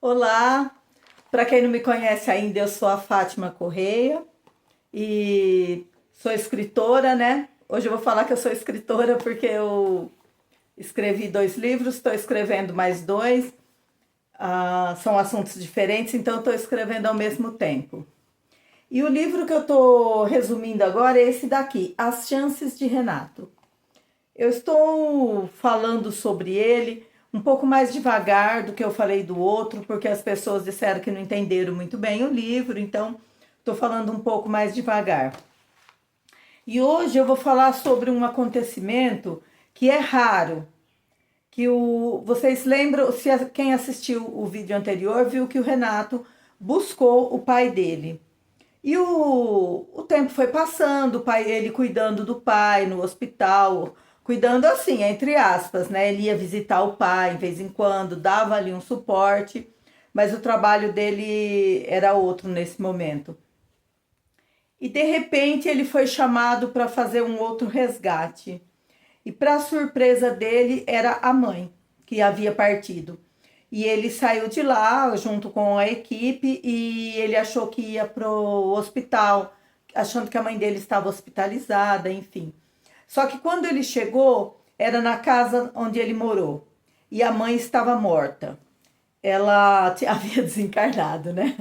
Olá, para quem não me conhece ainda, eu sou a Fátima Correia e sou escritora, né? Hoje eu vou falar que eu sou escritora porque eu escrevi 2 livros, estou escrevendo mais dois, são assuntos diferentes, então estou escrevendo ao mesmo tempo. E o livro que eu estou resumindo agora é esse daqui, As Chances de Renato. Eu estou falando sobre ele um pouco mais devagar do que eu falei do outro, porque as pessoas disseram que não entenderam muito bem o livro, então estou falando um pouco mais devagar. E hoje eu vou falar sobre um acontecimento que é raro, vocês lembram, quem assistiu o vídeo anterior viu que o Renato buscou o pai dele. E o tempo foi passando, o pai, ele cuidando do pai no hospital, cuidando assim, entre aspas, né? Ele ia visitar o pai de vez em quando, dava ali um suporte, mas o trabalho dele era outro nesse momento. E de repente ele foi chamado para fazer um outro resgate. E para surpresa dele, era a mãe que havia partido. E ele saiu de lá junto com a equipe e ele achou que ia pro hospital, achando que a mãe dele estava hospitalizada, enfim. Só que quando ele chegou, era na casa onde ele morou e a mãe estava morta. Ela havia desencarnado, né?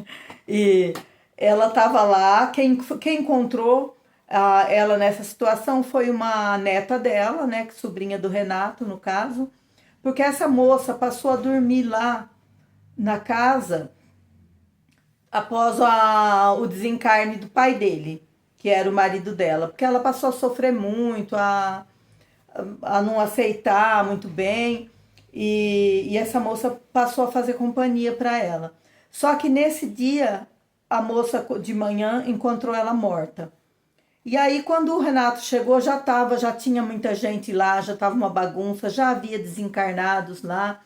E ela estava lá. Quem encontrou ela nessa situação foi uma neta dela, né? Sobrinha do Renato, no caso, porque essa moça passou a dormir lá na casa após o desencarne do pai dele, que era o marido dela, porque ela passou a sofrer muito, a não aceitar muito bem, e essa moça passou a fazer companhia para ela. Só que nesse dia, a moça de manhã encontrou ela morta. E aí, quando o Renato chegou, já tinha muita gente lá, já estava uma bagunça, já havia desencarnados lá,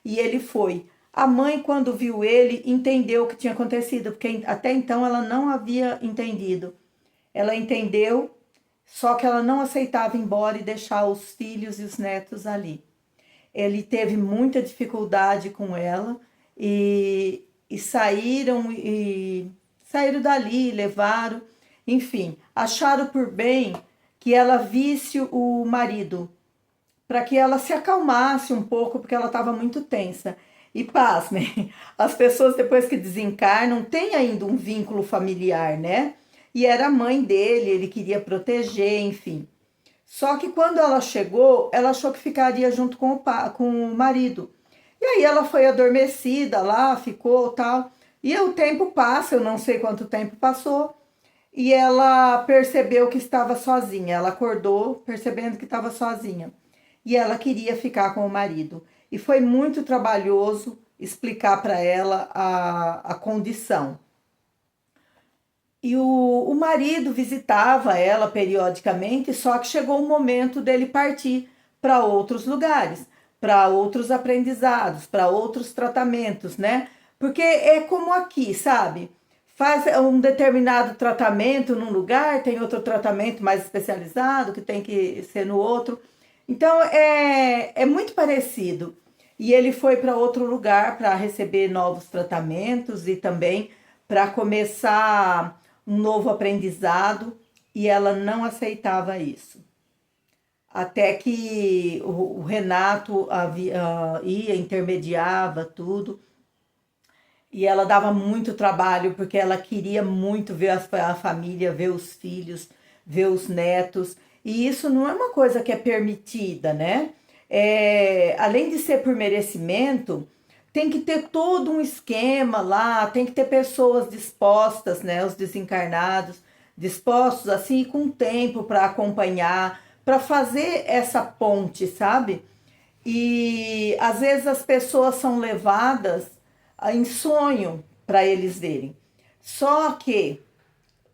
e ele foi. A mãe, quando viu ele, entendeu o que tinha acontecido, porque até então ela não havia entendido. Ela entendeu, só que ela não aceitava ir embora e deixar os filhos e os netos ali. Ele teve muita dificuldade com ela e saíram dali, levaram, enfim, acharam por bem que ela visse o marido, para que ela se acalmasse um pouco, porque ela estava muito tensa. E pasmem, as pessoas depois que desencarnam têm ainda um vínculo familiar, né? E era a mãe dele, ele queria proteger, enfim. Só que quando ela chegou, ela achou que ficaria junto com o marido. E aí ela foi adormecida lá, ficou tal. E o tempo passa, eu não sei quanto tempo passou, e ela percebeu que estava sozinha. Ela acordou percebendo que estava sozinha. E ela queria ficar com o marido. E foi muito trabalhoso explicar para ela a condição. E o marido visitava ela periodicamente, só que chegou o momento dele partir para outros lugares, para outros aprendizados, para outros tratamentos, né? Porque é como aqui, sabe? Faz um determinado tratamento num lugar, tem outro tratamento mais especializado que tem que ser no outro. Então é muito parecido. E ele foi para outro lugar para receber novos tratamentos e também para começar um novo aprendizado, e ela não aceitava isso. Até que o Renato ia, intermediava tudo, e ela dava muito trabalho, porque ela queria muito ver a família, ver os filhos, ver os netos, e isso não é uma coisa que é permitida, né? Além de ser por merecimento, tem que ter todo um esquema lá, tem que ter pessoas dispostas, né, os desencarnados, dispostos assim com tempo para acompanhar, para fazer essa ponte, sabe? E às vezes as pessoas são levadas em sonho para eles verem. Só que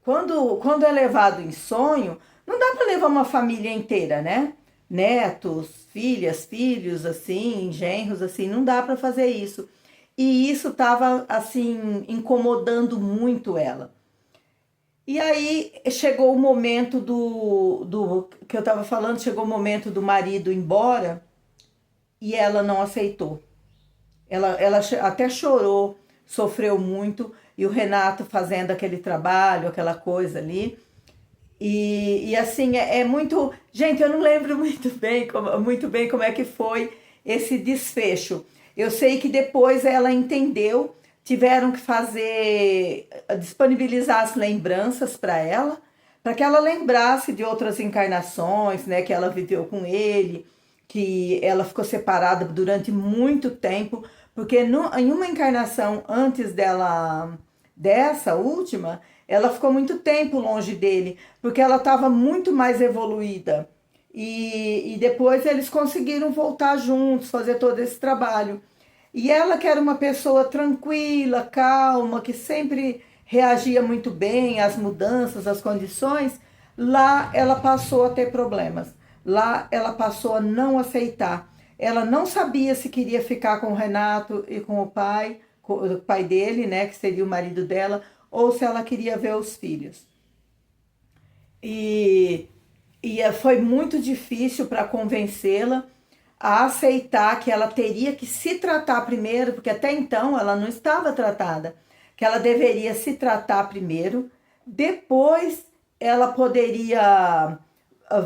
quando é levado em sonho, não dá para levar uma família inteira, né? Netos, filhas, filhos, assim, genros, assim, não dá para fazer isso. E isso estava, assim, incomodando muito ela. E aí chegou o momento do que eu estava falando, chegou o momento do marido ir embora e ela não aceitou. Até chorou, sofreu muito, e o Renato fazendo aquele trabalho, aquela coisa ali. E assim, é muito. Gente, eu não lembro muito bem como é que foi esse desfecho. Eu sei que depois ela entendeu, tiveram que fazer, disponibilizar as lembranças para que ela lembrasse de outras encarnações, né, que ela viveu com ele, que ela ficou separada durante muito tempo, porque em uma encarnação antes dessa última, ela ficou muito tempo longe dele, porque ela estava muito mais evoluída. E depois eles conseguiram voltar juntos, fazer todo esse trabalho. E ela, que era uma pessoa tranquila, calma, que sempre reagia muito bem às mudanças, às condições, lá ela passou a ter problemas. Lá ela passou a não aceitar. Ela não sabia se queria ficar com o Renato e com o pai dele, né, que seria o marido dela, ou se ela queria ver os filhos. E, foi muito difícil para convencê-la a aceitar que ela teria que se tratar primeiro, porque até então ela não estava tratada, que ela deveria se tratar primeiro, depois ela poderia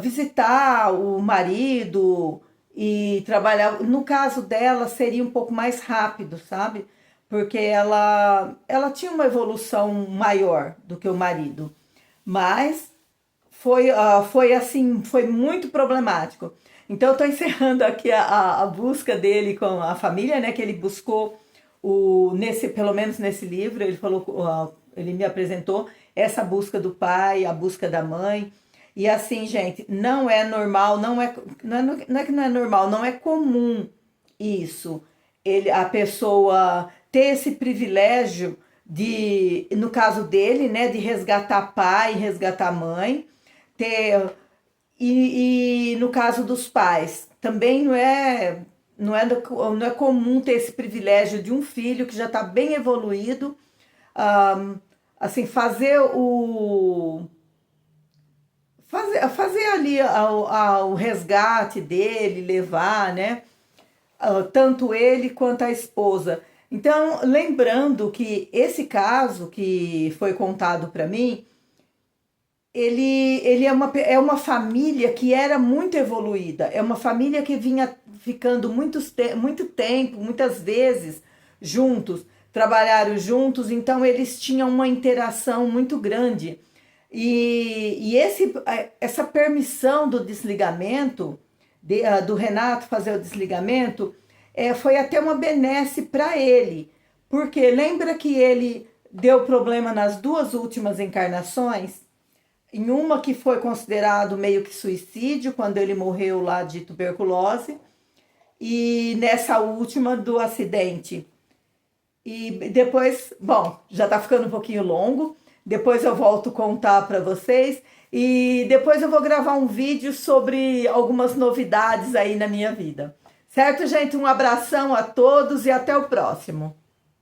visitar o marido e trabalhar. No caso dela, seria um pouco mais rápido, sabe? Porque ela tinha uma evolução maior do que o marido. Mas foi assim, foi muito problemático. Então, eu estou encerrando aqui a busca dele com a família, né? Que ele buscou pelo menos nesse livro, ele falou, ele me apresentou essa busca do pai, a busca da mãe. E assim, gente, não é normal, não é que não é normal, não é comum isso. A pessoa ter esse privilégio de, no caso dele, né, de resgatar pai, resgatar mãe, ter e no caso dos pais, também não é comum ter esse privilégio de um filho que já está bem evoluído, assim, fazer ali o resgate dele, levar, né? Tanto ele quanto a esposa. Então, lembrando que esse caso que foi contado para mim, ele é uma família que era muito evoluída, é uma família que vinha ficando muito tempo, muitas vezes juntos, trabalharam juntos, então eles tinham uma interação muito grande. Essa permissão do desligamento, do Renato fazer o desligamento, foi até uma benesse para ele, porque lembra que ele deu problema nas duas últimas encarnações? Em uma que foi considerado meio que suicídio, quando ele morreu lá de tuberculose, e nessa última do acidente. E depois, bom, já tá ficando um pouquinho longo, depois eu volto contar para vocês, e depois eu vou gravar um vídeo sobre algumas novidades aí na minha vida. Certo, gente? Um abração a todos e até o próximo.